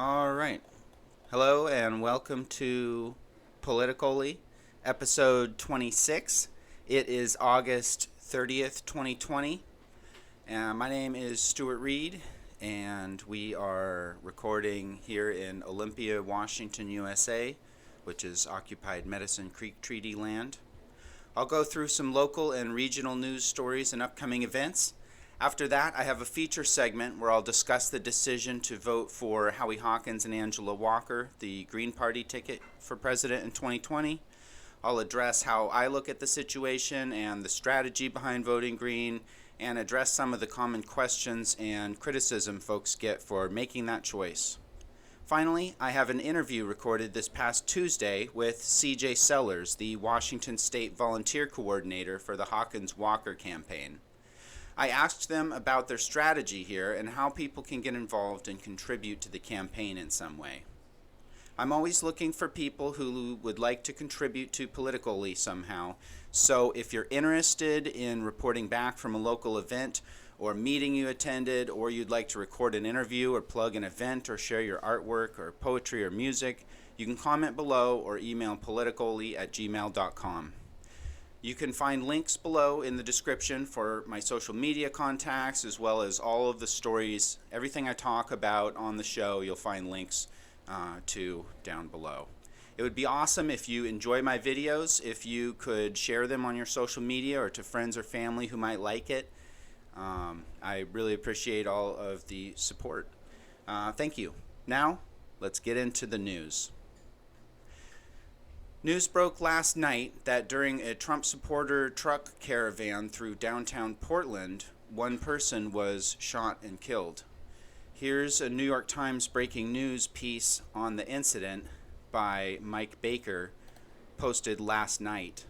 All right. Hello and welcome to PoliticOly, episode 26. It is August 30th, 2020. My name is Stuart Reed, and we are recording here in Olympia, Washington, USA, which is occupied Medicine Creek Treaty land. I'll go through some local and regional news stories and upcoming events. After that, I have a feature segment where I'll discuss the decision to vote for Howie Hawkins and Angela Walker, the Green Party ticket for president in 2020. I'll address how I look at the situation and the strategy behind voting Green, and address some of the common questions and criticism folks get for making that choice. Finally, I have an interview recorded this past Tuesday with C.J. Sellers, the Washington State Volunteer Coordinator for the Hawkins Walker campaign. I asked them about their strategy here and how people can get involved and contribute to the campaign in some way. I'm always looking for people who would like to contribute to PoliticOly somehow, so if you're interested in reporting back from a local event or meeting you attended, or you'd like to record an interview or plug an event or share your artwork or poetry or music, you can comment below or email politicoly@gmail.com. You can find links below in the description for my social media contacts, as well as all of the stories. Everything I talk about on the show, you'll find links to down below. It would be awesome if you enjoy my videos, if you could share them on your social media or to friends or family who might like it. I really appreciate all of the support. Thank you. Now, let's get into the news. News broke last night that during a Trump supporter truck caravan through downtown Portland, one person was shot and killed. Here's a New York Times breaking news piece on the incident by Mike Baker, posted last night.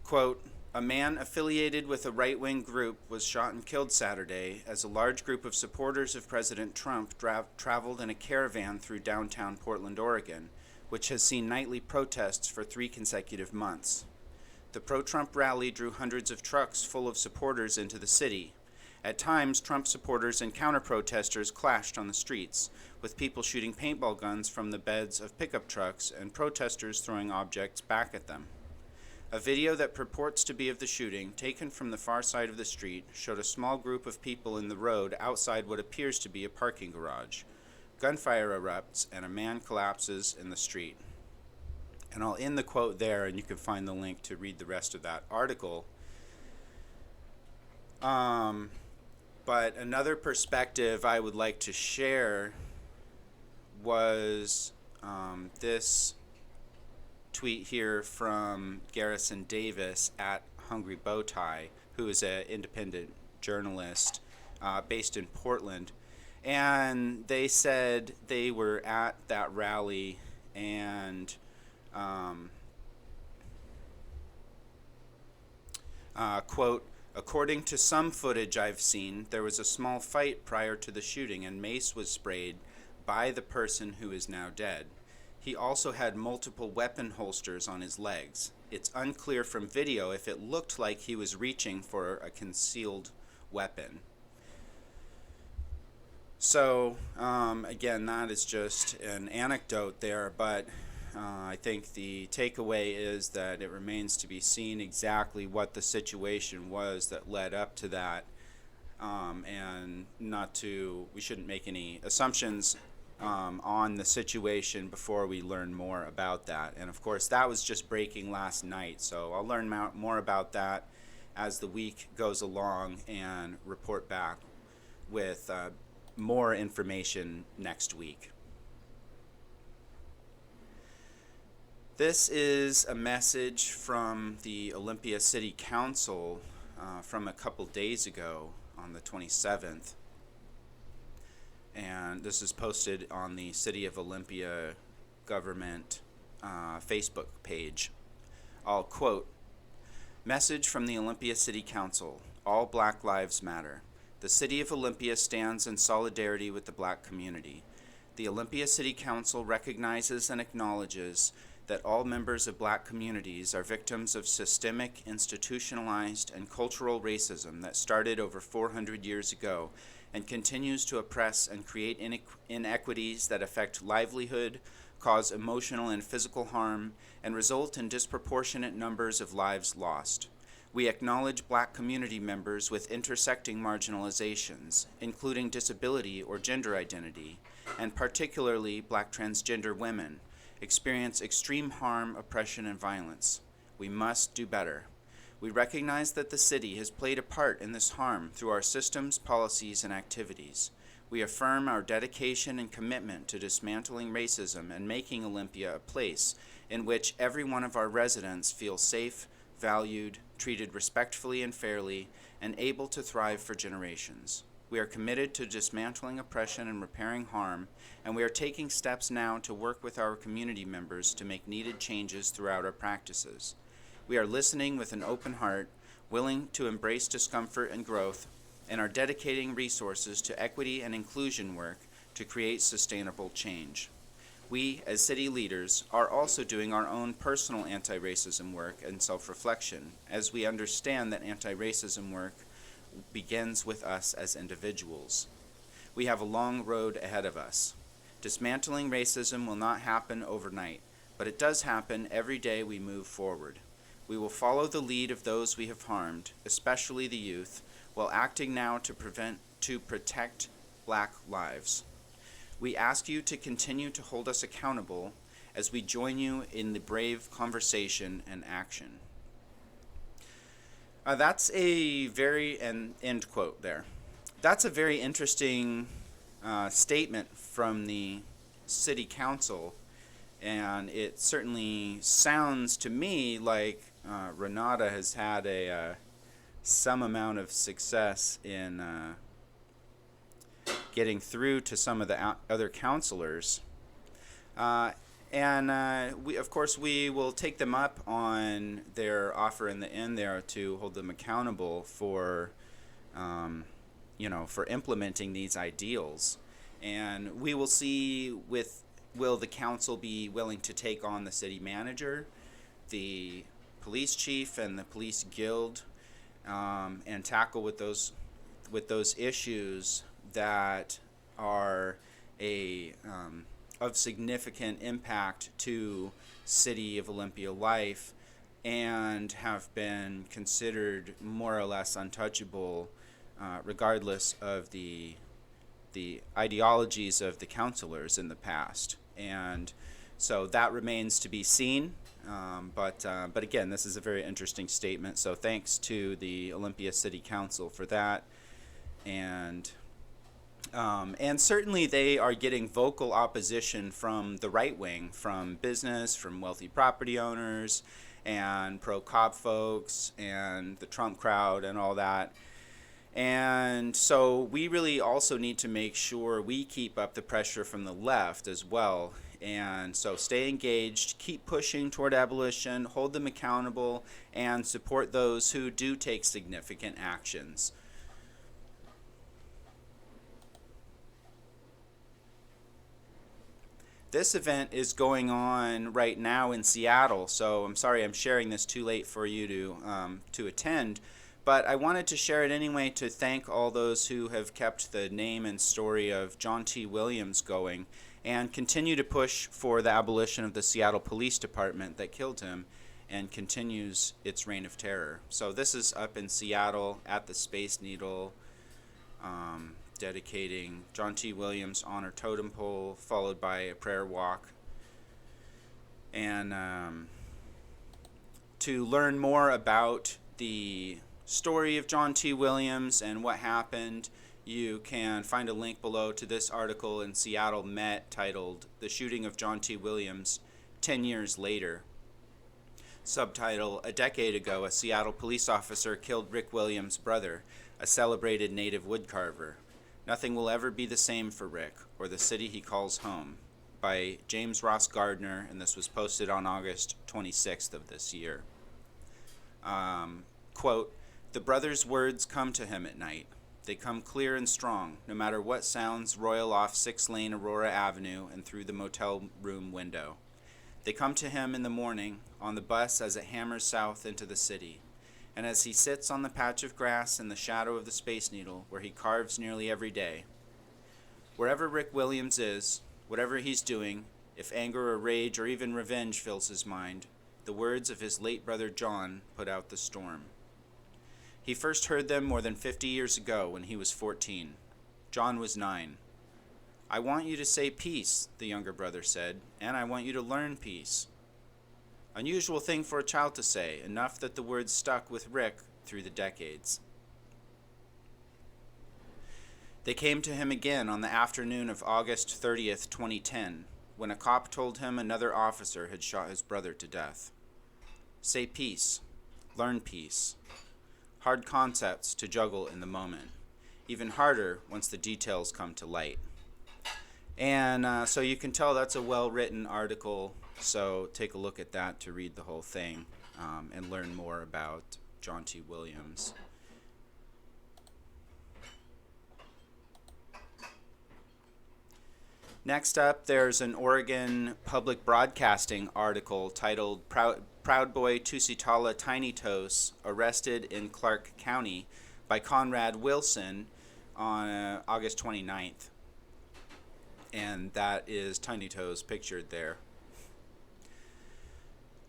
Quote, "A man affiliated with a right-wing group was shot and killed Saturday as a large group of supporters of President Trump traveled in a caravan through downtown Portland, Oregon, which has seen nightly protests for 3 consecutive months. The pro-Trump rally drew hundreds of trucks full of supporters into the city. At times, Trump supporters and counter-protesters clashed on the streets, with people shooting paintball guns from the beds of pickup trucks and protesters throwing objects back at them. A video that purports to be of the shooting, taken from the far side of the street, showed a small group of people in the road outside what appears to be a parking garage. Gunfire erupts and a man collapses in the street." And I'll end the quote there, and you can find the link to read the rest of that article. But another perspective I would like to share was this tweet here from Garrison Davis at Hungry Bowtie, who is an independent journalist based in Portland. And they said they were at that rally and quote, "According to some footage I've seen, there was a small fight prior to the shooting and mace was sprayed by the person who is now dead. He also had multiple weapon holsters on his legs. It's unclear from video if it looked like he was reaching for a concealed weapon." So, again, that is just an anecdote there, but I think the takeaway is that it remains to be seen exactly what the situation was that led up to that, and we shouldn't make any assumptions on the situation before we learn more about that. And of course, that was just breaking last night, so I'll learn more about that as the week goes along and report back with more information next week. This is a message from the Olympia City Council from a couple days ago on the 27th. And this is posted on the City of Olympia government Facebook page. I'll quote, "Message from the Olympia City Council. All Black Lives Matter. The City of Olympia stands in solidarity with the Black community. The Olympia City Council recognizes and acknowledges that all members of black communities are victims of systemic, institutionalized, and cultural racism that started over 400 years ago and continues to oppress and create inequities that affect livelihood, cause emotional and physical harm, and result in disproportionate numbers of lives lost. We acknowledge black community members with intersecting marginalizations, including disability or gender identity, and particularly black transgender women, experience extreme harm, oppression, and violence. We must do better. We recognize that the city has played a part in this harm through our systems, policies, and activities. We affirm our dedication and commitment to dismantling racism and making Olympia a place in which every one of our residents feels safe, valued, treated respectfully and fairly, and able to thrive for generations. We are committed to dismantling oppression and repairing harm, and we are taking steps now to work with our community members to make needed changes throughout our practices. We are listening with an open heart, willing to embrace discomfort and growth, and are dedicating resources to equity and inclusion work to create sustainable change. We, as city leaders, are also doing our own personal anti-racism work and self-reflection, as we understand that anti-racism work begins with us as individuals. We have a long road ahead of us. Dismantling racism will not happen overnight, but it does happen every day we move forward. We will follow the lead of those we have harmed, especially the youth, while acting now to protect black lives. We ask you to continue to hold us accountable as we join you in the brave conversation and action. That's a very, end quote there. That's a very interesting statement from the city council, and it certainly sounds to me like Renata has had some amount of success in getting through to some of the other counselors. Of course, we will take them up on their offer in the end there to hold them accountable for, for implementing these ideals. And we will see will the council be willing to take on the city manager, the police chief, and the police guild, and tackle with those issues that are of significant impact to City of Olympia life and have been considered more or less untouchable regardless of the ideologies of the counselors in the past. And so that remains to be seen. But again, this is a very interesting statement. So thanks to the Olympia City Council for that. And certainly they are getting vocal opposition from the right wing, from business, from wealthy property owners, and pro-cop folks, and the Trump crowd, and all that. And so we really also need to make sure we keep up the pressure from the left as well. And so stay engaged, keep pushing toward abolition, hold them accountable, and support those who do take significant actions. This event is going on right now in Seattle, so I'm sorry I'm sharing this too late for you to attend, but I wanted to share it anyway to thank all those who have kept the name and story of John T. Williams going and continue to push for the abolition of the Seattle Police Department that killed him and continues its reign of terror. So this is up in Seattle at the Space Needle, dedicating John T. Williams honor totem pole, followed by a prayer walk. And to learn more about the story of John T. Williams and what happened, you can find a link below to this article in Seattle Met titled "The Shooting of John T. Williams 10 Years Later." Subtitle: "A decade ago, a Seattle police officer killed Rick Williams' brother, a celebrated native woodcarver. Nothing will ever be the same for Rick, or the city he calls home," by James Ross Gardner, and this was posted on August 26th of this year. Quote, "The brother's words come to him at night. They come clear and strong, no matter what sounds roil off 6-lane Aurora Avenue and through the motel room window. They come to him in the morning on the bus as it hammers south into the city, and as he sits on the patch of grass in the shadow of the Space Needle where he carves nearly every day. Wherever Rick Williams is, whatever he's doing, if anger or rage or even revenge fills his mind, the words of his late brother John put out the storm. He first heard them more than 50 years ago when he was 14. John was 9. "I want you to say peace," the younger brother said, "and I want you to learn peace." Unusual thing for a child to say, enough that the words stuck with Rick through the decades. They came to him again on the afternoon of August 30th, 2010, when a cop told him another officer had shot his brother to death. Say peace. Learn peace. Hard concepts to juggle in the moment. Even harder once the details come to light. And so you can tell that's a well-written article, so take a look at that to read the whole thing and learn more about John T. Williams. Next up, there's an Oregon Public Broadcasting article titled Proud Boy Tusitala Tiny Toes Arrested in Clark County by Conrad Wilson on August 29th. And that is Tiny Toes pictured there.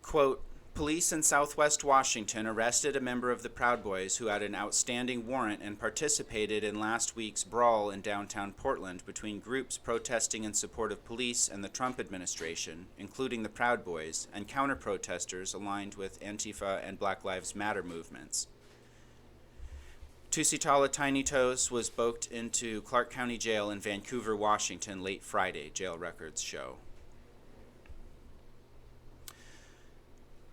Quote, "Police in Southwest Washington arrested a member of the Proud Boys who had an outstanding warrant and participated in last week's brawl in downtown Portland between groups protesting in support of police and the Trump administration, including the Proud Boys, and counter-protesters aligned with Antifa and Black Lives Matter movements. Tusitala Tiny Toes was booked into Clark County Jail in Vancouver, Washington late Friday, jail records show."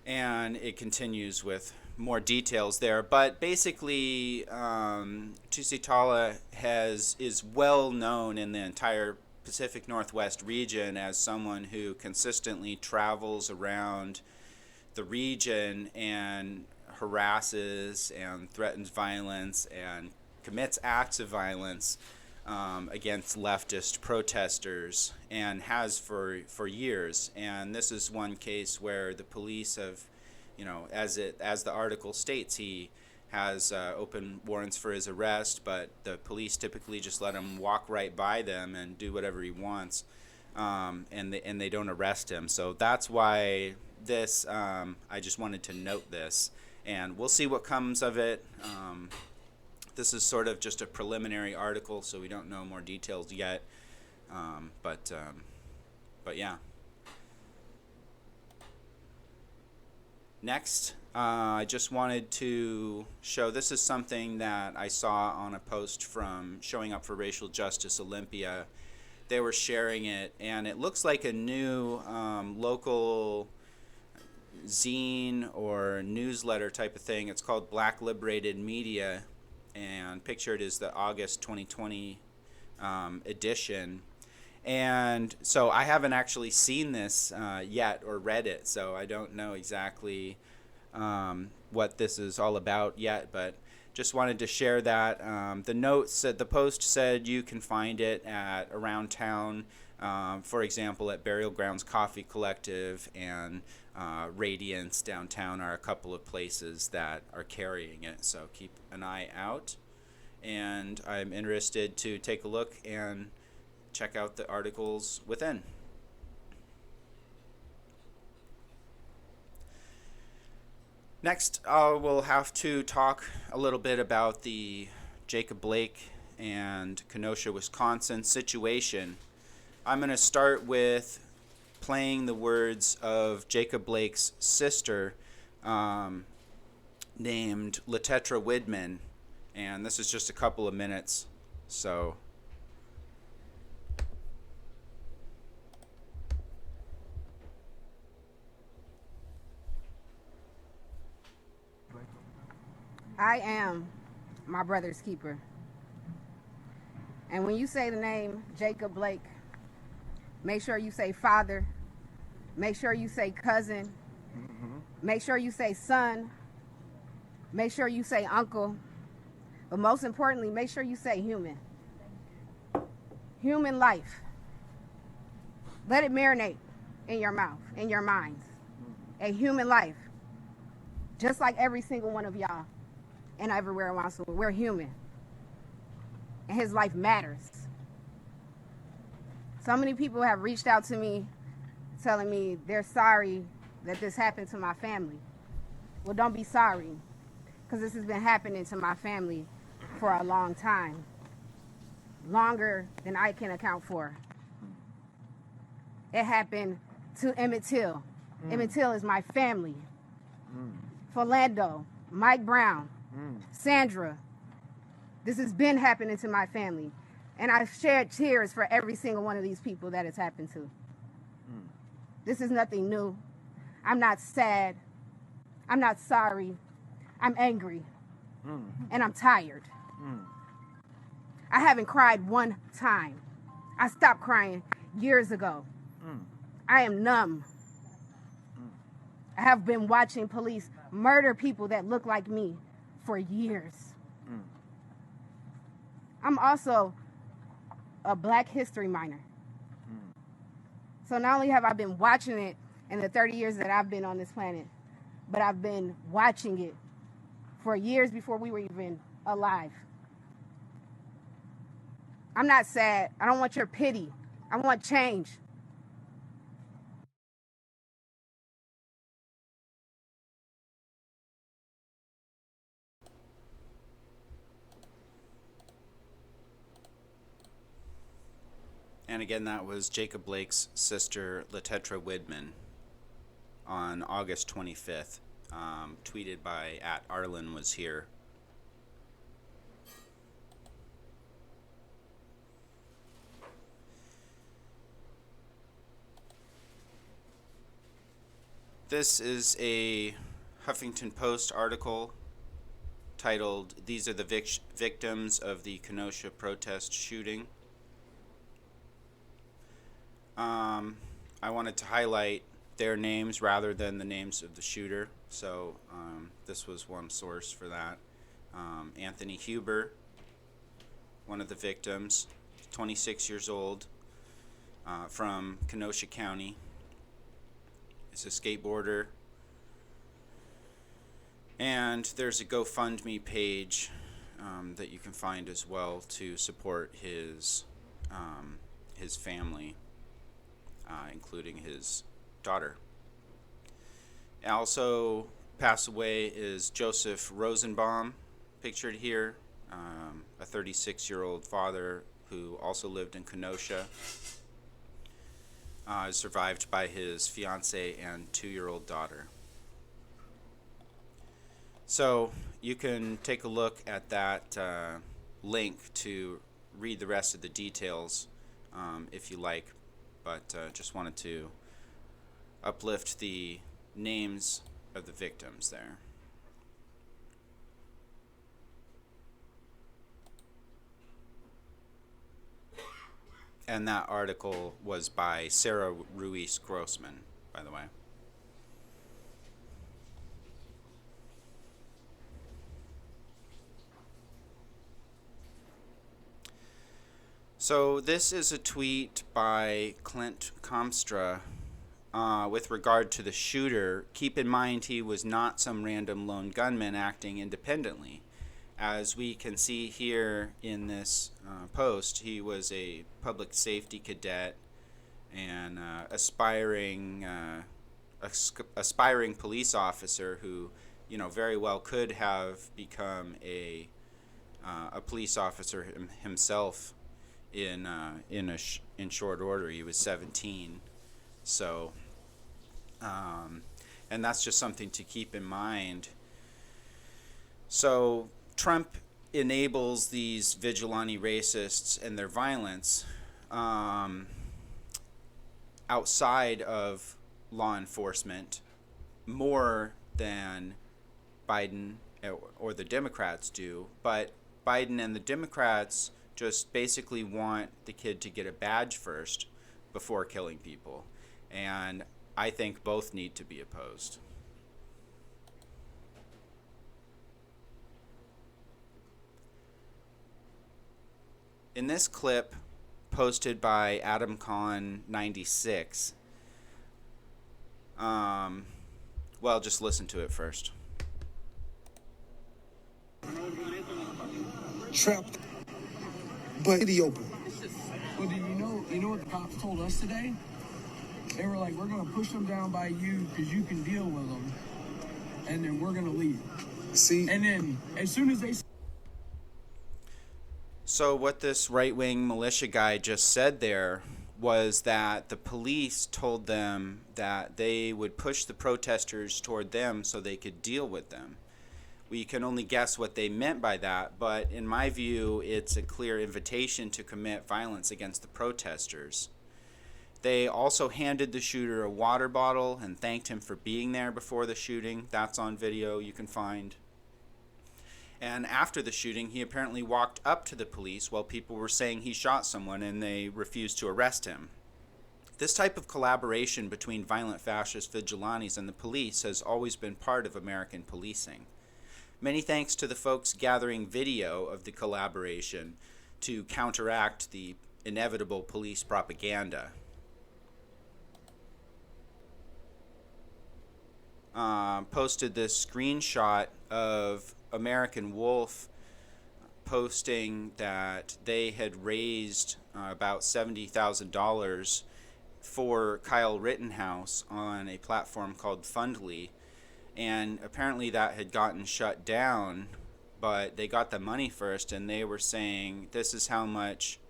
And it continues with more details there. But basically, Tusitala is well known in the entire Pacific Northwest region as someone who consistently travels around the region and harasses and threatens violence and commits acts of violence against leftist protesters, and has for years. And this is one case where the police have, as the article states, he has open warrants for his arrest, but the police typically just let him walk right by them and do whatever he wants, and they don't arrest him. So that's why this I just wanted to note this, and we'll see what comes of it. This is sort of just a preliminary article, so we don't know more details yet. But yeah. Next, I just wanted to show, this is something that I saw on a post from Showing Up for Racial Justice Olympia. They were sharing it, and it looks like a new local zine or newsletter type of thing. It's called Black Liberated Media, and pictured is the August 2020 edition. And so I haven't actually seen this yet or read it, so I don't know exactly what this is all about yet, but just wanted to share that. The notes said, the post said you can find it at around town, for example, at Burial Grounds Coffee Collective and Radiance downtown are a couple of places that are carrying it, so keep an eye out. And I'm interested to take a look and check out the articles within. Next, we'll have to talk a little bit about the Jacob Blake and Kenosha, Wisconsin situation. I'm going to start with playing the words of Jacob Blake's sister, named Letetra Widman, and this is just a couple of minutes, so... I am my brother's keeper. And when you say the name Jacob Blake, make sure you say father, make sure you say cousin, make sure you say son, make sure you say uncle, but most importantly, make sure you say human. Human life. Let it marinate. in your mouth, in your minds. A human life. Just like every single one of y'all and everywhere around the world. We're human. And his life matters. So many people have reached out to me telling me they're sorry that this happened to my family. Well, don't be sorry, because this has been happening to my family for a long time. Longer than I can account for. It happened to Emmett Till. Emmett Till is my family. Philando, Mike Brown, Sandra. This has been happening to my family. And I've shared tears for every single one of these people that it's happened to. This is nothing new. I'm not sad. I'm not sorry. I'm angry. And I'm tired. I haven't cried one time. I stopped crying years ago. I am numb. I have been watching police murder people that look like me for years. I'm also a Black History minor. So not only have I been watching it in the 30 years that I've been on this planet, but I've been watching it for years before we were even alive. I'm not sad. I don't want your pity. I want change. And again, that was Jacob Blake's sister, Latetra Widman, on August 25th, tweeted by @ArlenWasHere. This is a Huffington Post article titled, "These are the victims of the Kenosha protest shooting." I wanted to highlight their names rather than the names of the shooter, so this was one source for that. Anthony Huber, one of the victims, 26 years old, from Kenosha County. He's a skateboarder. And there's a GoFundMe page that you can find as well to support his family, including his daughter. Also passed away is Joseph Rosenbaum, pictured here, a 36-year-old father who also lived in Kenosha, survived by his fiance and 2-year-old daughter. So you can take a look at that link to read the rest of the details if you like, but just wanted to uplift the names of the victims there. And that article was by Sarah Ruiz Grossman, by the way. So this is a tweet by Clint Comstra with regard to the shooter. Keep in mind he was not some random lone gunman acting independently. As we can see here in this post, he was a public safety cadet and aspiring police officer who, very well could have become a police officer himself in short order. He was 17, so and that's just something to keep in mind. So Trump enables these vigilante racists and their violence outside of law enforcement more than Biden or the Democrats do, but Biden and the Democrats just basically want the kid to get a badge first before killing people. And I think both need to be opposed. In this clip posted by AdamCon96, Well, just listen to it first. Trapped, but the open. Well, do you know what the cops told us today? They were like, we're going to push them down by you because you can deal with them, and then we're going to leave. See? And then as soon as they... So what this right-wing militia guy just said there was that the police told them that they would push the protesters toward them so they could deal with them. We can only guess what they meant by that, but in my view, it's a clear invitation to commit violence against the protesters. They also handed the shooter a water bottle and thanked him for being there before the shooting. That's on video you can find. And after the shooting, he apparently walked up to the police while people were saying he shot someone and they refused to arrest him. This type of collaboration between violent fascist vigilantes and the police has always been part of American policing. Many thanks to the folks gathering video of the collaboration to counteract the inevitable police propaganda. Posted this screenshot of American Wolf posting that they had raised about $70,000 for Kyle Rittenhouse on a platform called Fundly, and apparently that had gotten shut down, but they got the money first, and they were saying this is how much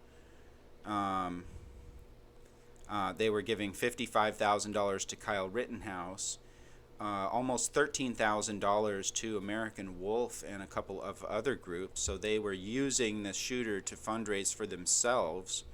they were giving $55,000 to Kyle Rittenhouse, almost $13,000 to American Wolf and a couple of other groups. So they were using the shooter to fundraise for themselves.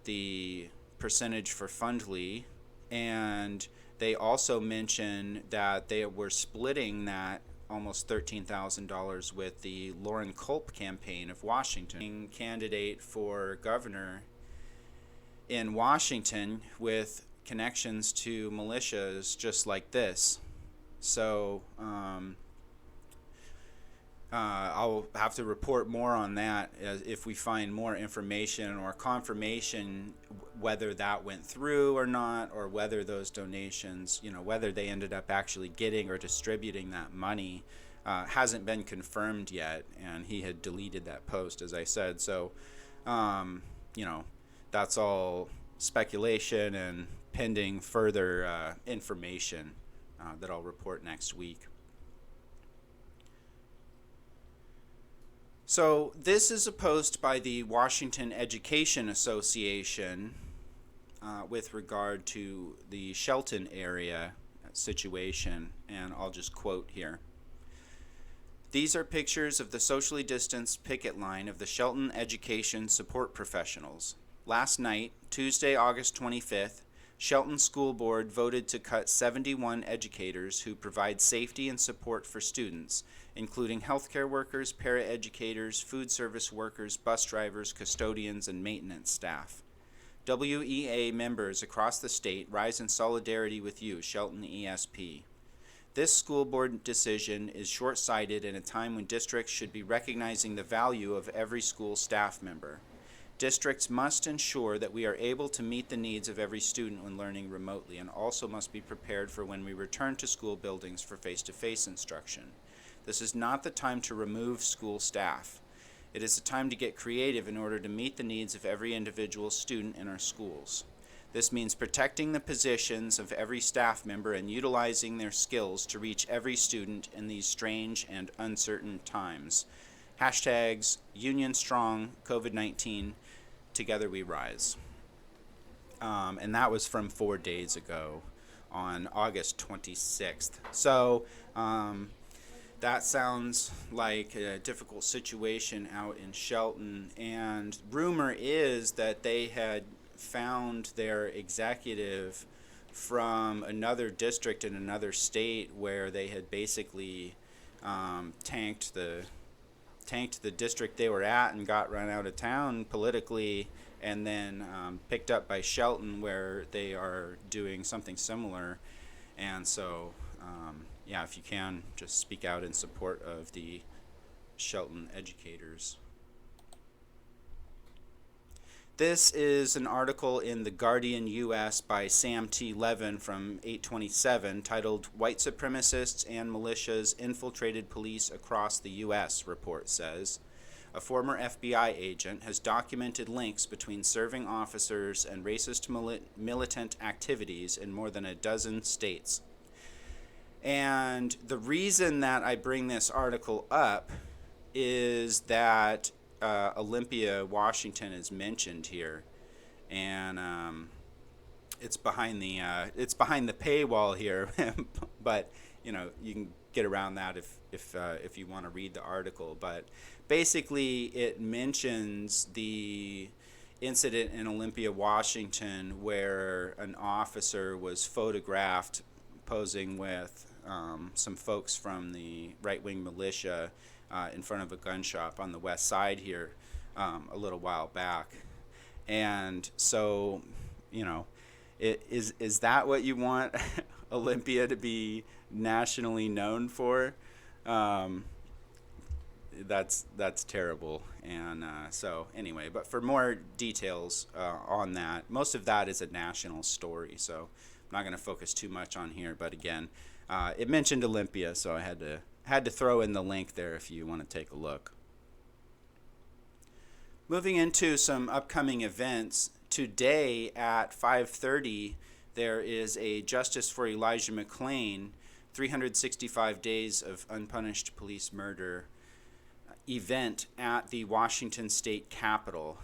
The percentage for Fundly, and they also mentioned that they were splitting that almost $13,000 with the Loren Culp campaign of Washington, candidate for governor in Washington with connections to militias just like this. So I'll have to report more on that if we find more information or confirmation whether that went through or not, or whether those donations, whether they ended up actually getting or distributing that money. Hasn't been confirmed yet, and he had deleted that post, as I said. So that's all speculation and pending further information that I'll report next week. So this is a post by the Washington Education Association with regard to the Shelton area situation, and I'll just quote here. These are pictures of the socially distanced picket line of the Shelton Education Support Professionals. Last night, Tuesday, August 25th, Shelton School Board voted to cut 71 educators who provide safety and support for students, including healthcare workers, paraeducators, food service workers, bus drivers, custodians, and maintenance staff. WEA members across the state rise in solidarity with you, Shelton ESP. This school board decision is short-sighted in a time when districts should be recognizing the value of every school staff member. Districts must ensure that we are able to meet the needs of every student when learning remotely, and also must be prepared for when we return to school buildings for face-to-face instruction. This is not the time to remove school staff. It is the time to get creative in order to meet the needs of every individual student in our schools. This means protecting the positions of every staff member and utilizing their skills to reach every student in these strange and uncertain times. Hashtags Union Strong COVID-19, Together We Rise. And that was from 4 days ago on August 26th. So that sounds like a difficult situation out in Shelton, and rumor is that they had found their executive from another district in another state where they had basically tanked the district they were at and got run out of town politically, and then picked up by Shelton where they are doing something similar. And so if you can, just speak out in support of the Shelton educators. This is an article in The Guardian US by Sam T. Levin from 8/27 titled "White Supremacists and Militias Infiltrated Police Across the U.S.," report says. A former FBI agent has documented links between serving officers and racist militant activities in more than a dozen states. And the reason that I bring this article up is that Olympia, Washington is mentioned here, and it's behind the paywall here, but you can get around that if you want to read the article. But basically, it mentions the incident in Olympia, Washington, where an officer was photographed posing with some folks from the right-wing militia in front of a gun shop on the west side here a little while back. And so, is that what you want Olympia to be nationally known for? That's terrible. And so anyway, but for more details on that, most of that is a national story, so I'm not going to focus too much on here. But again, it mentioned Olympia, so I had to throw in the link there if you want to take a look. Moving into some upcoming events, today at 5:30 there is a Justice for Elijah McClain 365 Days of Unpunished Police Murder event at the Washington State Capitol.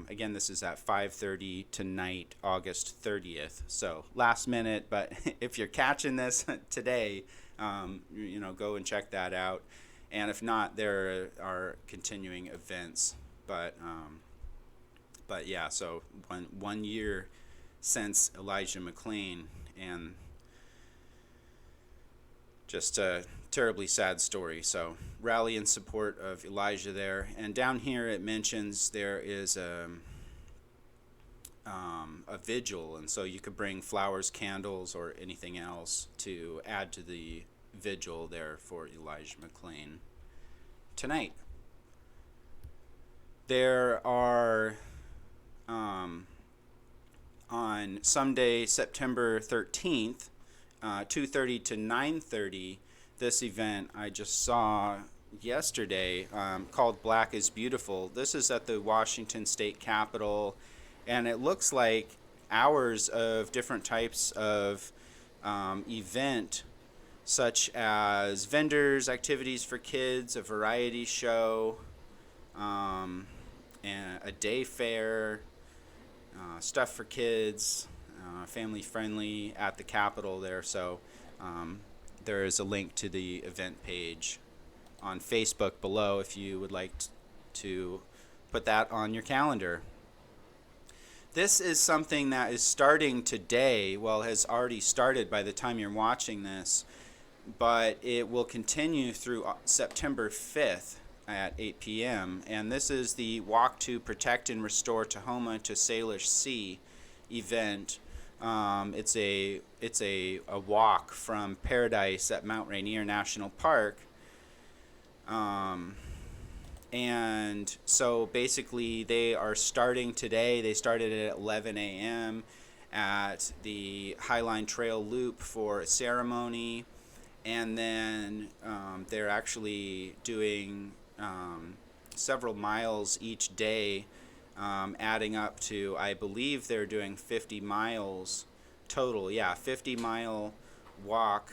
Again, this is at 5:30 tonight, August 30th. So last minute, but if you're catching this today, go and check that out. And if not, there are continuing events. But yeah, so one year since Elijah McClain, and just a terribly sad story. So rally in support of Elijah there. And down here it mentions there is a vigil, and so you could bring flowers, candles, or anything else to add to the vigil there for Elijah McClain tonight. There are on Sunday, September 13th, 2:30 to 9:30, this event I just saw yesterday called Black is Beautiful. This is at the Washington State Capitol, and it looks like hours of different types of event, such as vendors, activities for kids, a variety show, and a day fair, stuff for kids, family friendly at the Capitol there. So there is a link to the event page on Facebook below if you would like to put that on your calendar. This is something that is starting today, well, has already started by the time you're watching this, but it will continue through September 5th at 8 p.m. And this is the Walk to Protect and Restore Tahoma to Salish Sea event. It's a walk from Paradise at Mount Rainier National Park. And so basically they are starting today. They started at 11 a.m. at the Highline Trail Loop for a ceremony, and then they're actually doing several miles each day, adding up to, I believe they're doing 50 miles total. Yeah, 50-mile walk.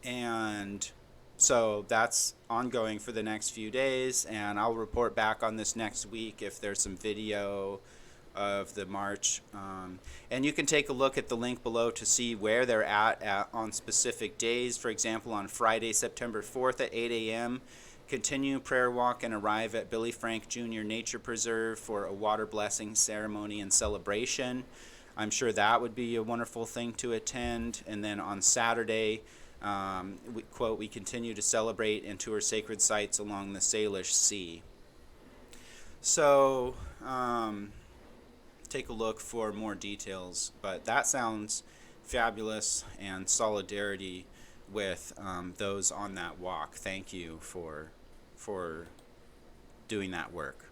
And so that's ongoing for the next few days, and I'll report back on this next week if there's some video of the march. And you can take a look at the link below to see where they're at on specific days. For example, on Friday, September 4th at 8 a.m., continue prayer walk and arrive at Billy Frank Jr. Nature Preserve for a water blessing ceremony and celebration. I'm sure that would be a wonderful thing to attend. And then on Saturday, we continue to celebrate and tour sacred sites along the Salish Sea. So take a look for more details, but that sounds fabulous, and solidarity with those on that walk. Thank you for doing that work.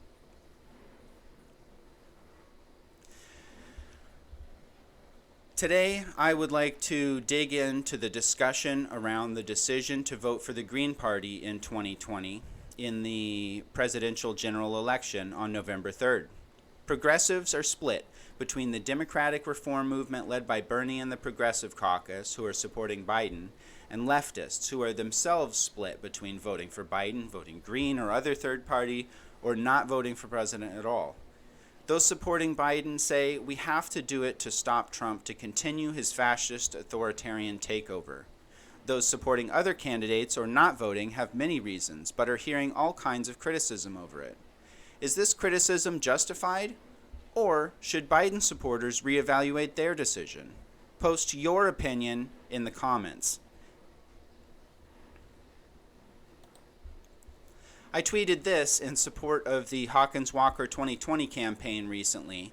Today, I would like to dig into the discussion around the decision to vote for the Green Party in 2020 in the presidential general election on November 3rd. Progressives are split between the Democratic reform movement led by Bernie and the Progressive Caucus, who are supporting Biden, and leftists, who are themselves split between voting for Biden, voting Green or other third party, or not voting for president at all. Those supporting Biden say we have to do it to stop Trump to continue his fascist authoritarian takeover. Those supporting other candidates or not voting have many reasons, but are hearing all kinds of criticism over it. Is this criticism justified? Or should Biden supporters reevaluate their decision? Post your opinion in the comments. I tweeted this in support of the Hawkins Walker 2020 campaign recently,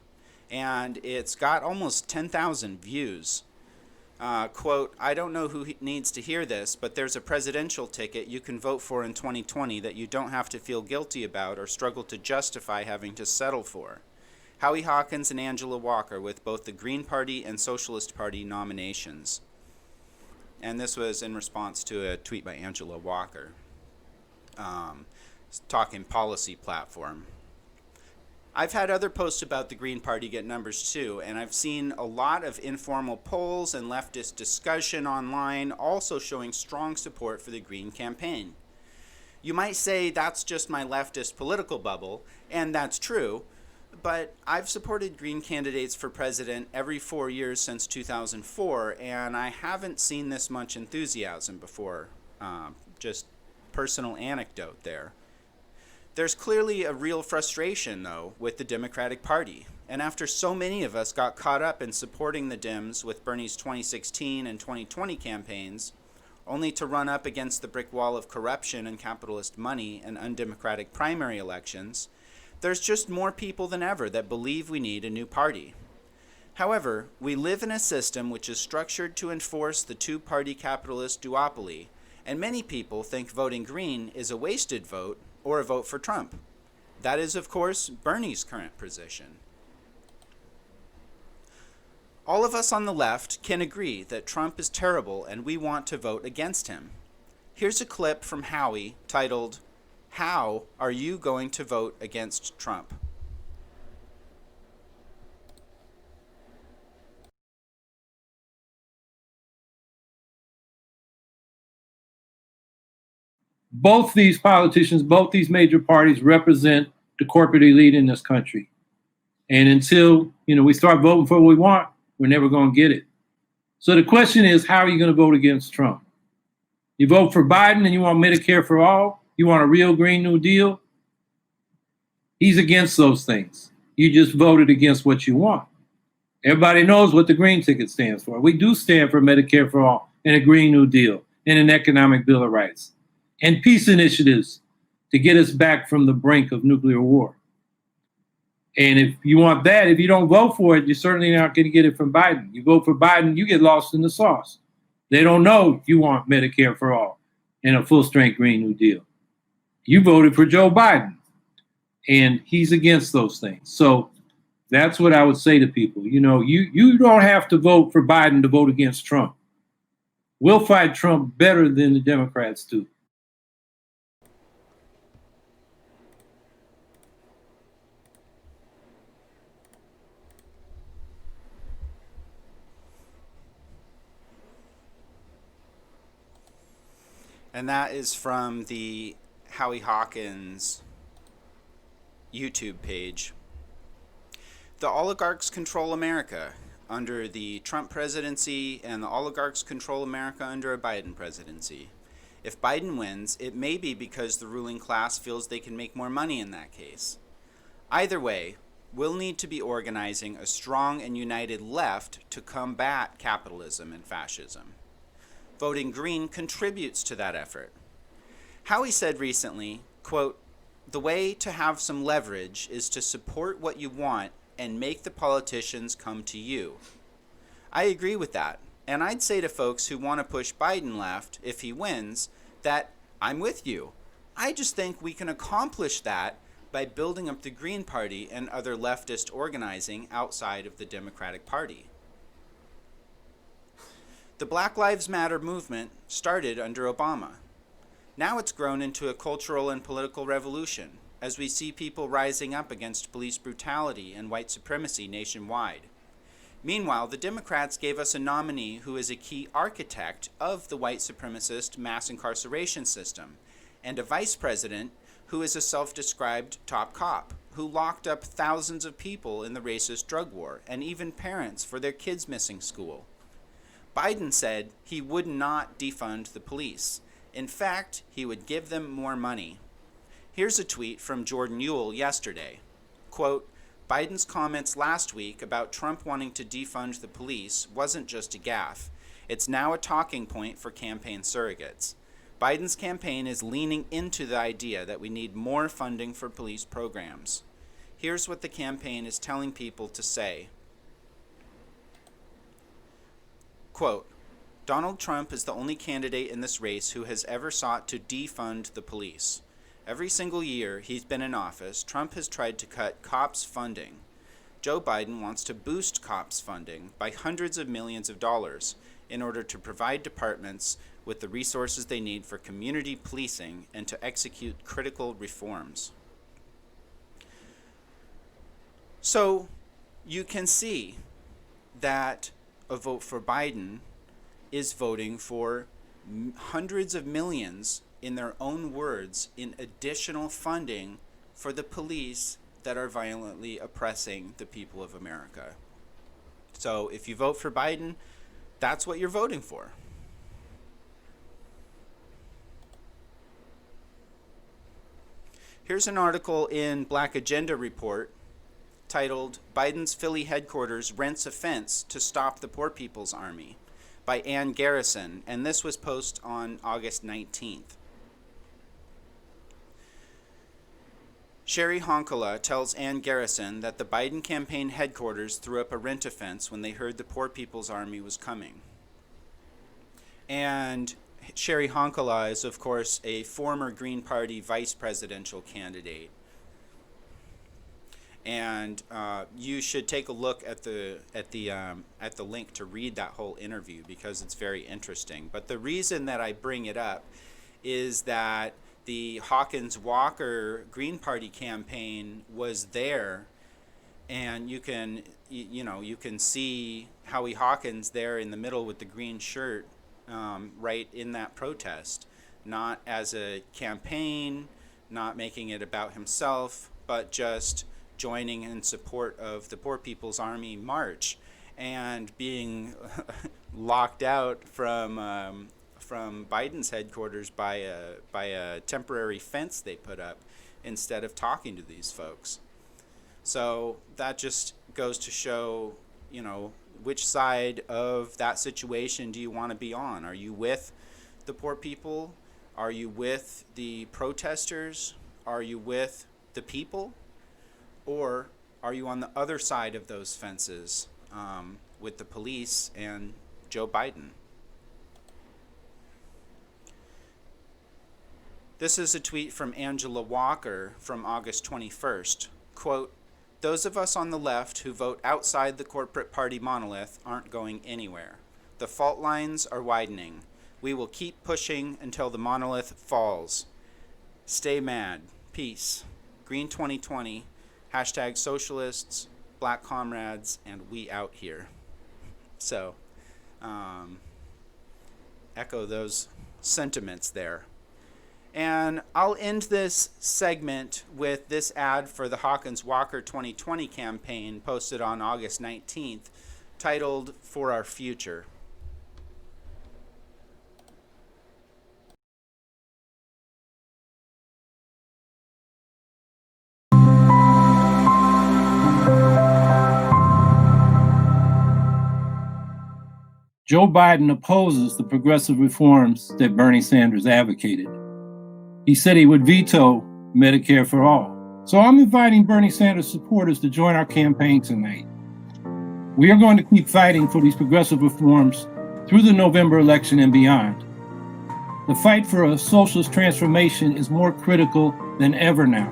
and it's got almost 10,000 views. Quote, I don't know who needs to hear this, but there's a presidential ticket you can vote for in 2020 that you don't have to feel guilty about or struggle to justify having to settle for. Howie, Hawkins, and Angela Walker with both the Green Party and Socialist Party nominations. And this was in response to a tweet by Angela Walker. Talking policy platform. I've had other posts about the Green Party get numbers too, and I've seen a lot of informal polls and leftist discussion online also showing strong support for the Green campaign. You might say that's just my leftist political bubble, and that's true, but I've supported Green candidates for president every 4 years since 2004, and I haven't seen this much enthusiasm before. Just personal anecdote there. There's clearly a real frustration, though, with the Democratic Party. And after so many of us got caught up in supporting the Dems with Bernie's 2016 and 2020 campaigns, only to run up against the brick wall of corruption and capitalist money and undemocratic primary elections, there's just more people than ever that believe we need a new party. However, we live in a system which is structured to enforce the two-party capitalist duopoly, and many people think voting Green is a wasted vote or a vote for Trump. That is, of course, Bernie's current position. All of us on the left can agree that Trump is terrible and we want to vote against him. Here's a clip from Howie titled, How Are You Going to Vote Against Trump? Both these politicians, both these major parties represent the corporate elite in this country. And until, we start voting for what we want, we're never going to get it. So the question is, how are you going to vote against Trump? You vote for Biden and you want Medicare for all? You want a real Green New Deal? He's against those things. You just voted against what you want. Everybody knows what the Green ticket stands for. We do stand for Medicare for all and a Green New Deal and an economic Bill of Rights and peace initiatives to get us back from the brink of nuclear war. And if you want that, if you don't vote for it, you're certainly not going to get it from Biden. You vote for Biden, you get lost in the sauce. They don't know you want Medicare for all and a full-strength Green New Deal. You voted for Joe Biden, and he's against those things. So that's what I would say to people. You don't have to vote for Biden to vote against Trump. We'll fight Trump better than the Democrats do. And that is from the Howie Hawkins YouTube page. The oligarchs control America under the Trump presidency, and the oligarchs control America under a Biden presidency. If Biden wins, it may be because the ruling class feels they can make more money in that case. Either way, we'll need to be organizing a strong and united left to combat capitalism and fascism. Voting Green contributes to that effort. Howie said recently, quote, "The way to have some leverage is to support what you want and make the politicians come to you." I agree with that, and I'd say to folks who want to push Biden left if he wins that I'm with you. I just think we can accomplish that by building up the Green Party and other leftist organizing outside of the Democratic Party. The Black Lives Matter movement started under Obama. Now it's grown into a cultural and political revolution as we see people rising up against police brutality and white supremacy nationwide. Meanwhile, the Democrats gave us a nominee who is a key architect of the white supremacist mass incarceration system, and a vice president who is a self-described top cop who locked up thousands of people in the racist drug war, and even parents for their kids missing school. Biden said he would not defund the police. In fact, he would give them more money. Here's a tweet from Jordan Ewell yesterday. Quote, Biden's comments last week about Trump wanting to defund the police wasn't just a gaffe. It's now a talking point for campaign surrogates. Biden's campaign is leaning into the idea that we need more funding for police programs. Here's what the campaign is telling people to say. Quote, Donald Trump is the only candidate in this race who has ever sought to defund the police. Every single year he's been in office, Trump has tried to cut cops' funding. Joe Biden wants to boost cops' funding by hundreds of millions of dollars in order to provide departments with the resources they need for community policing and to execute critical reforms. So you can see that a vote for Biden is voting for hundreds of millions, in their own words, in additional funding for the police that are violently oppressing the people of America. So if you vote for Biden, that's what you're voting for. Here's an article in Black Agenda Report titled, Biden's Philly Headquarters Rents a Fence to Stop the Poor People's Army, by Ann Garrison, and this was posted on August 19th. Sherry Honkala tells Ann Garrison that the Biden campaign headquarters threw up a rent-a-fence when they heard the Poor People's Army was coming. And Sherry Honkala is, of course, a former Green Party vice presidential candidate. And you should take a look at the link to read that whole interview because it's very interesting. But the reason that I bring it up is that the Hawkins Walker Green Party campaign was there, and you can see Howie Hawkins there in the middle with the green shirt, right in that protest, not as a campaign, not making it about himself, but just joining in support of the Poor People's Army march and being locked out from Biden's headquarters by a temporary fence they put up instead of talking to these folks. So that just goes to show, which side of that situation do you want to be on? Are you with the poor people? Are you with the protesters? Are you with the people? Or are you on the other side of those fences with the police and Joe Biden? This is a tweet from Angela Walker from August 21st. Quote, those of us on the left who vote outside the corporate party monolith aren't going anywhere. The fault lines are widening. We will keep pushing until the monolith falls. Stay mad. Peace. Green 2020. Hashtag socialists, black comrades, and we out here. So, echo those sentiments there. And I'll end this segment with this ad for the Hawkins Walker 2020 campaign posted on August 19th, titled For Our Future. Joe Biden opposes the progressive reforms that Bernie Sanders advocated. He said he would veto Medicare for all. So I'm inviting Bernie Sanders supporters to join our campaign tonight. We are going to keep fighting for these progressive reforms through the November election and beyond. The fight for a socialist transformation is more critical than ever now.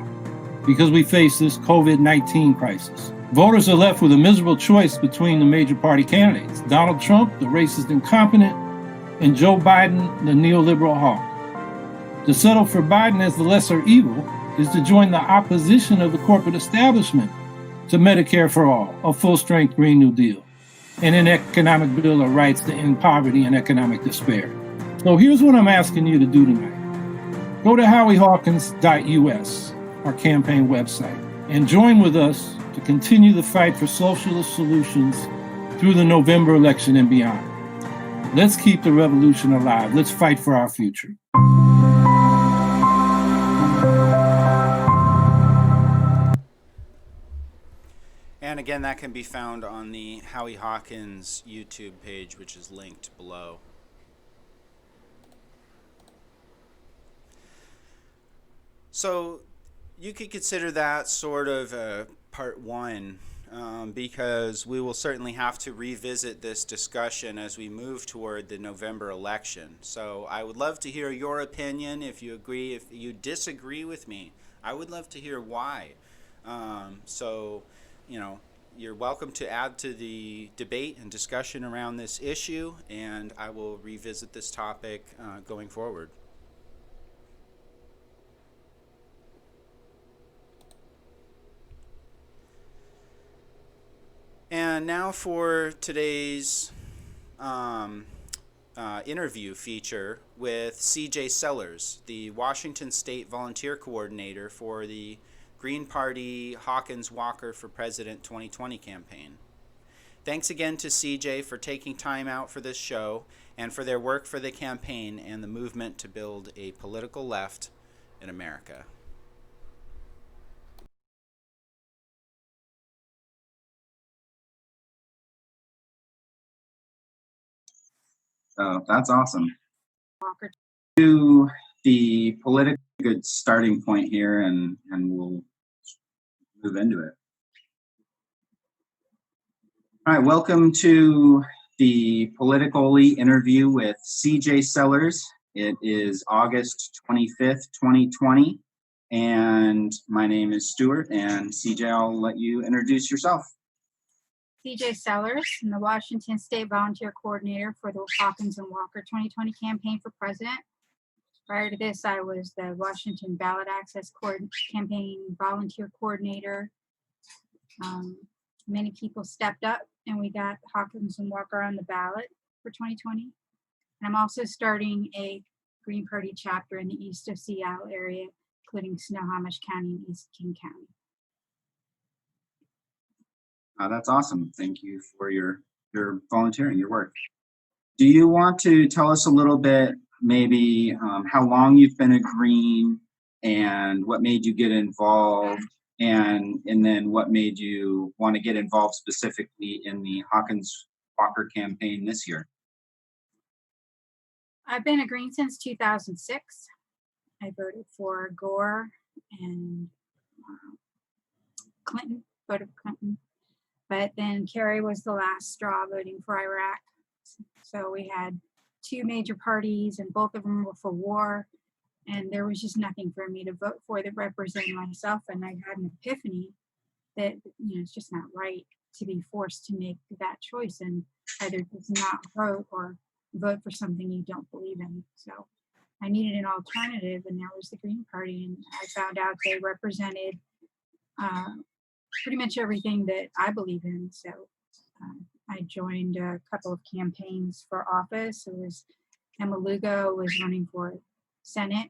because we face this COVID-19 crisis. Voters are left with a miserable choice between the major party candidates: Donald Trump, the racist incompetent, and Joe Biden, the neoliberal hawk. To settle for Biden as the lesser evil is to join the opposition of the corporate establishment to Medicare for all, a full-strength Green New Deal, and an economic bill of rights to end poverty and economic despair. So here's what I'm asking you to do tonight. Go to HowieHawkins.us, our campaign website, and join with us to continue the fight for socialist solutions through the November election and beyond. Let's keep the revolution alive. Let's fight for our future. And again, that can be found on the Howie Hawkins YouTube page, which is linked below. So you could consider that sort of part one, because we will certainly have to revisit this discussion as we move toward the November election. So I would love to hear your opinion. If you agree, if you disagree with me, I would love to hear why. You know, you're welcome to add to the debate and discussion around this issue, and I will revisit this topic going forward. And now for today's interview feature with CJ Sellers, the Washington State Volunteer Coordinator for the Green Party Hawkins Walker for President 2020 campaign. Thanks again to CJ for taking time out for this show and for their work for the campaign and the movement to build a political left in America. That's awesome. To the political good starting point here, and we'll move into it. All right, welcome to the PoliticOly interview with CJ Sellers. It is August 25th, 2020, and my name is Stuart, and CJ, I'll let you introduce yourself. CJ Sellers, I'm the Washington State Volunteer Coordinator for the Hawkins and Walker 2020 campaign for president. Prior to this, I was the Washington Ballot Access Campaign Volunteer Coordinator. Many people stepped up and we got Hawkins and Walker on the ballot for 2020. And I'm also starting a Green Party chapter in the east of Seattle area, including Snohomish County and East King County. That's awesome. Thank you for your volunteering, your work. Do you want to tell us a little bit, maybe how long you've been a Green and what made you get involved, and then what made you want to get involved specifically in the Hawkins Walker campaign this year? I've been a Green since 2006. I voted for Gore and Clinton, voted for Clinton. But then Kerry was the last straw, voting for Iraq. So we had two major parties and both of them were for war. And there was just nothing for me to vote for that represented myself. And I had an epiphany that, it's just not right to be forced to make that choice and either just not vote or vote for something you don't believe in. So I needed an alternative, and there was the Green Party. And I found out they represented pretty much everything that I believe in. So I joined a couple of campaigns for office. It was Emma Lugo was running for Senate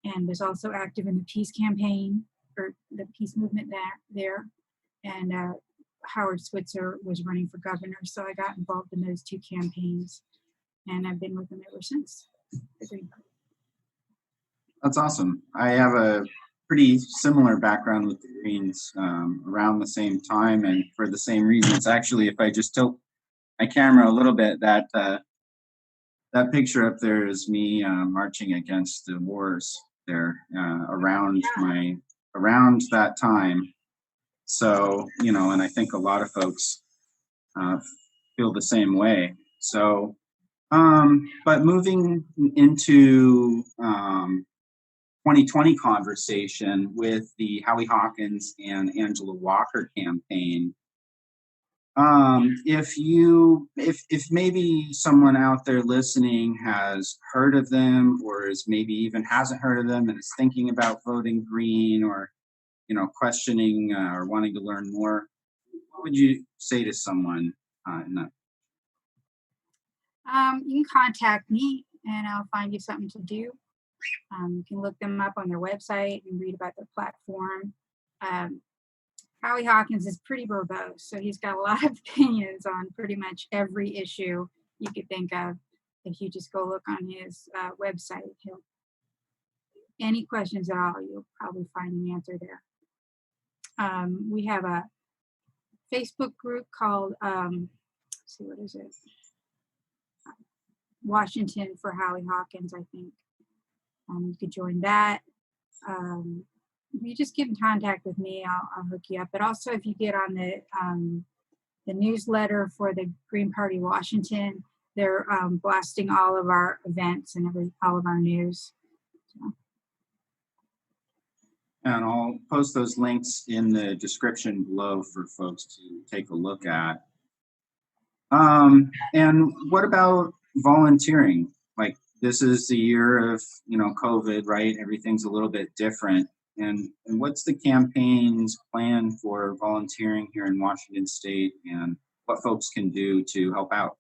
and was also active in the peace campaign or the peace movement there. And Howard Switzer was running for governor. So I got involved in those two campaigns and I've been with them ever since. The Green Party. That's awesome. I have a pretty similar background with the Greens, around the same time and for the same reasons. Actually, if I just tilt my camera a little bit, that picture up there is me marching against the wars there around that time. So, and I think a lot of folks feel the same way. So, but moving into 2020 conversation with the Howie Hawkins and Angela Walker campaign. If maybe someone out there listening has heard of them, or is maybe even hasn't heard of them and is thinking about voting green, or questioning or wanting to learn more, what would you say to someone in that? You can contact me and I'll find you something to do. You can look them up on their website and read about their platform. Howie Hawkins is pretty verbose, so he's got a lot of opinions on pretty much every issue you could think of. If you just go look on his website, any questions at all, you'll probably find an answer there. We have a Facebook group called, let's see, what is it? Washington for Howie Hawkins, I think. You could join that. You just get in contact with me, I'll hook you up. But also, if you get on the newsletter for the Green Party Washington, they're blasting all of our events and all of our news. So. And I'll post those links in the description below for folks to take a look at. And what about volunteering? Like, this is the year of COVID, right? Everything's a little bit different. And what's the campaign's plan for volunteering here in Washington State, and what folks can do to help out?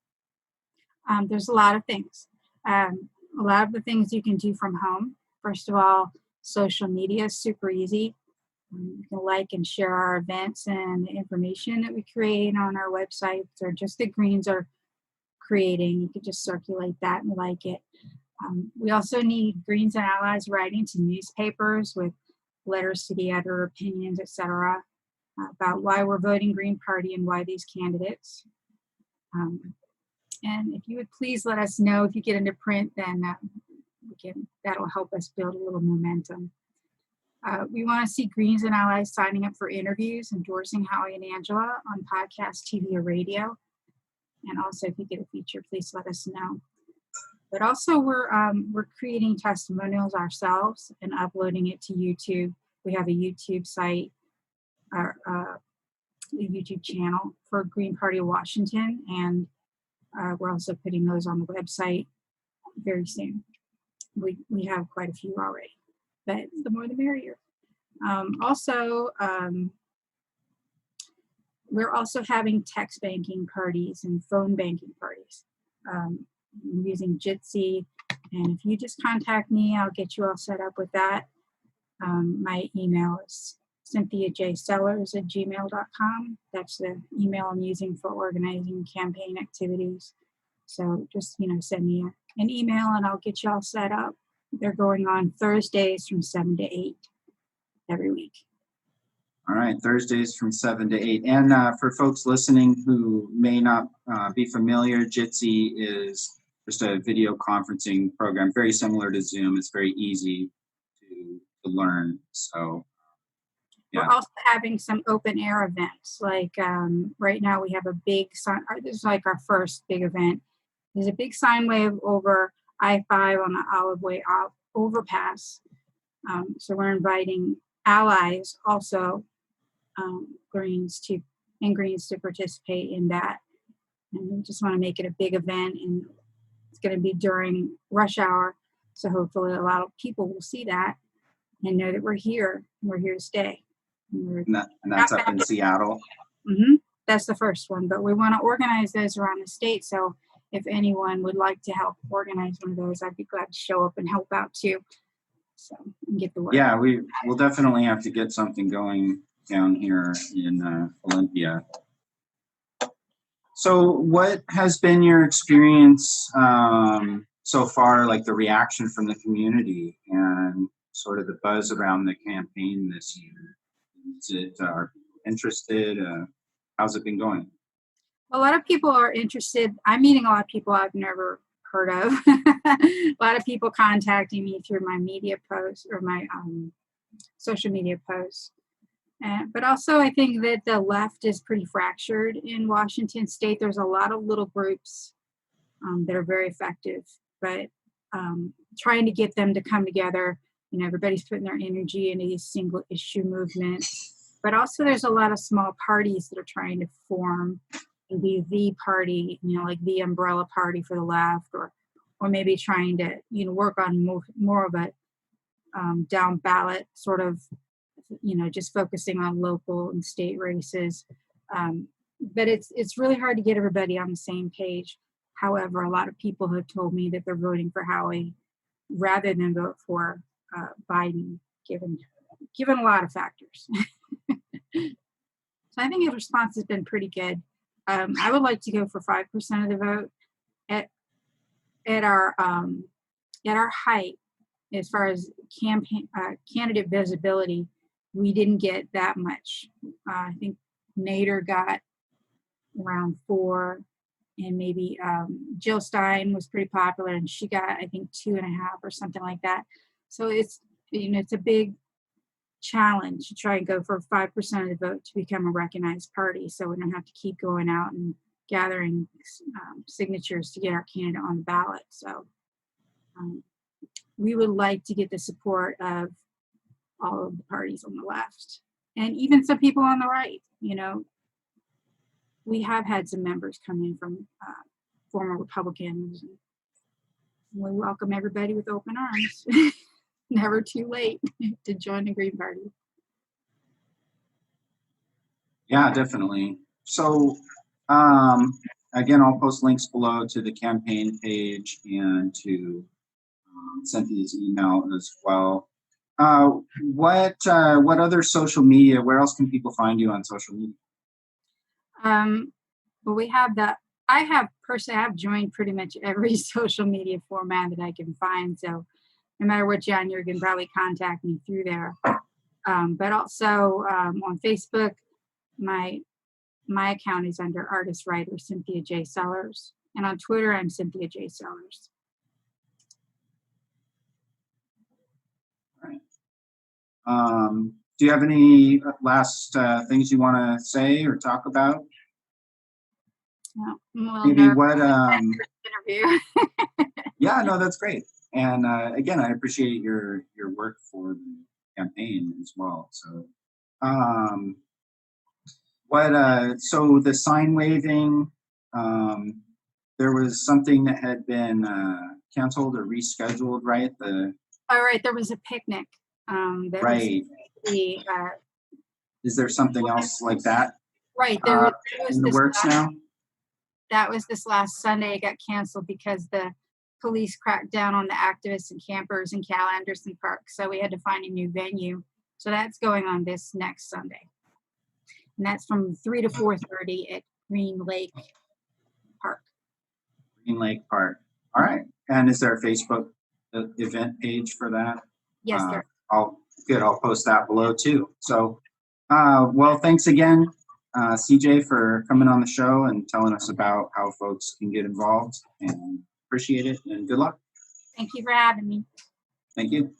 There's a lot of things. A lot of the things you can do from home. First of all, social media is super easy. You can like and share our events and the information that we create on our websites, or just the Greens are creating. You could just circulate that and like it. We also need Greens and allies writing to newspapers with letters to the editor, opinions, etc., about why we're voting Green Party and why these candidates. And if you would please let us know if you get into print, then that'll help us build a little momentum. We want to see Greens and allies signing up for interviews, endorsing Howie and Angela on podcast, TV, or radio. And also, if you get a feature, please let us know. But also, we're creating testimonials ourselves and uploading it to YouTube. We have a YouTube site, a YouTube channel for Green Party Washington, and we're also putting those on the website very soon. We have quite a few already, but the more the merrier. We're also having text banking parties and phone banking parties. Using Jitsi, and if you just contact me, I'll get you all set up with that. My email is cynthiajsellers@gmail.com. That's the email I'm using for organizing campaign activities. So just send me an email and I'll get you all set up. They're going on Thursdays from 7 to 8 every week. All right, Thursdays from 7 to 8. And for folks listening who may not be familiar, Jitsi is just a video conferencing program, very similar to Zoom. It's very easy to learn. So, yeah. We're also having some open air events. Like right now, we have a big sign. This is like our first big event. There's a big sine wave over I-5 on the Olive Way overpass. So we're inviting allies also, Greens to participate in that. And we just want to make it a big event, and it's going to be during rush hour. So hopefully a lot of people will see that and know that we're here to stay. And that's up in Seattle. Mm-hmm. That's the first one, but we want to organize those around the state. So if anyone would like to help organize one of those, I'd be glad to show up and help out too. So and get the word. Yeah, we'll definitely have to get something going down here in Olympia. So what has been your experience so far, like the reaction from the community and sort of the buzz around the campaign this year? Is it, are people interested? How's it been going? A lot of people are interested. I'm meeting a lot of people I've never heard of. A lot of people contacting me through my media posts or my social media posts. But also, I think that the left is pretty fractured in Washington State. There's a lot of little groups that are very effective, but trying to get them to come together, everybody's putting their energy into these single issue movements. But also there's a lot of small parties that are trying to form and be the party, like the umbrella party for the left, or maybe trying to, work on more of a down ballot sort of, just focusing on local and state races. But it's really hard to get everybody on the same page. However, a lot of people have told me that they're voting for Howie rather than vote for Biden, given a lot of factors. So I think his response has been pretty good. I would like to go for 5% of the vote. At our height, as far as campaign candidate visibility, we didn't get that much. I think Nader got around 4, and maybe Jill Stein was pretty popular, and she got, I think, 2.5 or something like that. So it's a big challenge to try and go for 5% of the vote to become a recognized party. So we don't have to keep going out and gathering signatures to get our candidate on the ballot. So we would like to get the support of all of the parties on the left, and even some people on the right. We have had some members come in from former Republicans. And we welcome everybody with open arms. Never too late to join the Green Party. Yeah, definitely. So, again, I'll post links below to the campaign page and to Cynthia's email as well. What other social media? Where else can people find you on social media? Well, we have I have joined pretty much every social media format that I can find. So no matter what genre, you can probably contact me through there. But also on Facebook, my account is under artist writer Cynthia J. Sellers, and on Twitter I'm Cynthia J. Sellers. All right. Do you have any last things you want to say or talk about? No, maybe what interview. Yeah, no, that's great. And again, I appreciate your work for the campaign as well. So so the sign waving, there was something that had been canceled or rescheduled, right? All right, there was a picnic. Right. Is there something else like that? Right, there was in the works now? That was this last Sunday. It got canceled because the police cracked down on the activists and campers in Cal Anderson Park. So we had to find a new venue. So that's going on this next Sunday. And that's from 3 to 4:30 at Green Lake Park. Green Lake Park. All right. And is there a Facebook event page for that? Yes, sir. I'll post that below too. So, well, thanks again, CJ, for coming on the show and telling us about how folks can get involved, and appreciate it, and good luck. Thank you for having me. Thank you.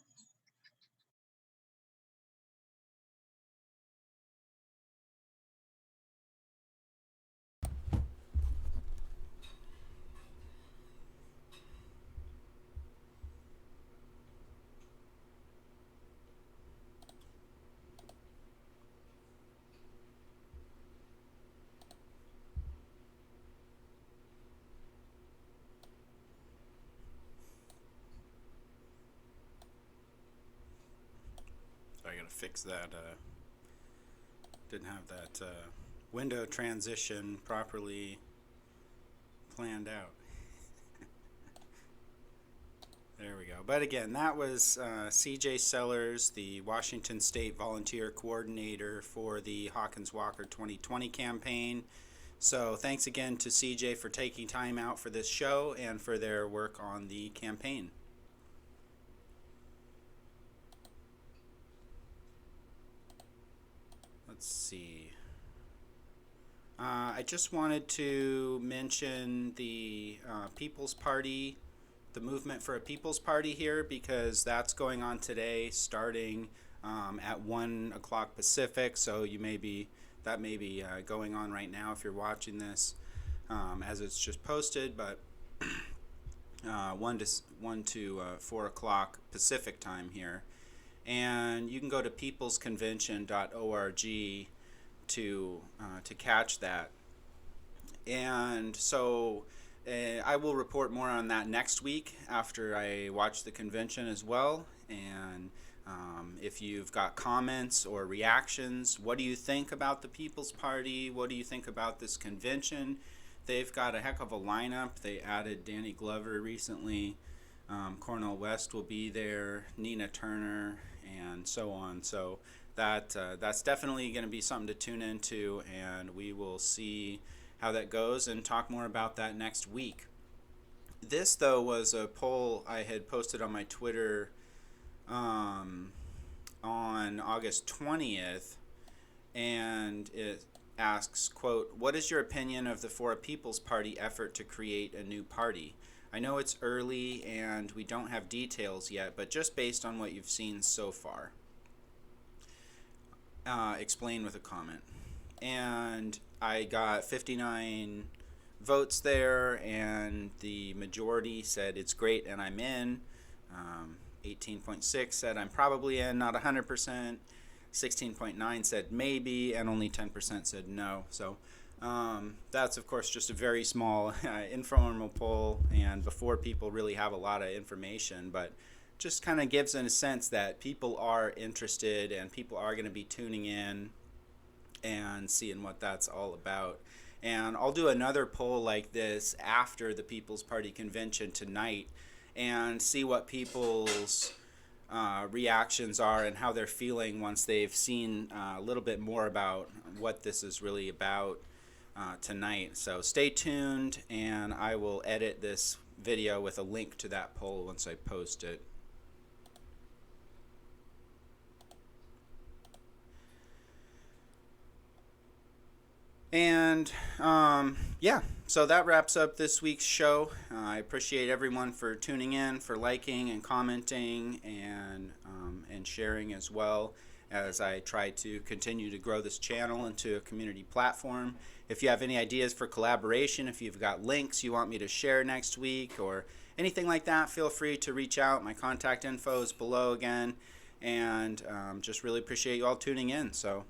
I gotta fix that. Didn't have that window transition properly planned out. There we go. But again, that was CJ Sellers, the Washington State Volunteer Coordinator for the Hawkins Walker 2020 campaign. So thanks again to CJ for taking time out for this show and for their work on the campaign. Let's see. I just wanted to mention the People's Party, the movement for a People's Party here, because that's going on today starting at 1 o'clock Pacific. So that may be going on right now if you're watching this as it's just posted, but 1 to 4 o'clock Pacific time here. and you can go to peoplesconvention.org to catch that. And so I will report more on that next week after I watch the convention as well. And if you've got comments or reactions, what do you think about the People's Party? What do you think about this convention? They've got a heck of a lineup. They added Danny Glover recently. Cornel West will be there, Nina Turner, and so on. So that's definitely going to be something to tune into, and we will see how that goes and talk more about that next week. This, though, was a poll I had posted on my Twitter on August 20th, and it asks, quote, "What is your opinion of the For a People's Party effort to create a new party? I know it's early and we don't have details yet, but just based on what you've seen so far. Explain with a comment." And I got 59 votes there, and the majority said it's great and I'm in. 18.6 said I'm probably in, not 100%. 16.9 said maybe, and only 10% said no. So that's, of course, just a very small informal poll, and before people really have a lot of information, but just kind of gives in a sense that people are interested and people are going to be tuning in and seeing what that's all about. And I'll do another poll like this after the People's Party convention tonight and see what people's reactions are and how they're feeling once they've seen a little bit more about what this is really about tonight. So stay tuned, and I will edit this video with a link to that poll once I post it. And yeah, so that wraps up this week's show. I appreciate everyone for tuning in, for liking and commenting, and sharing as well, as I try to continue to grow this channel into a community platform. If you have any ideas for collaboration, if you've got links you want me to share next week or anything like that, feel free to reach out. My contact info is below again, and just really appreciate you all tuning in. So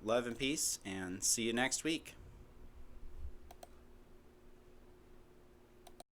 love and peace, and see you next week.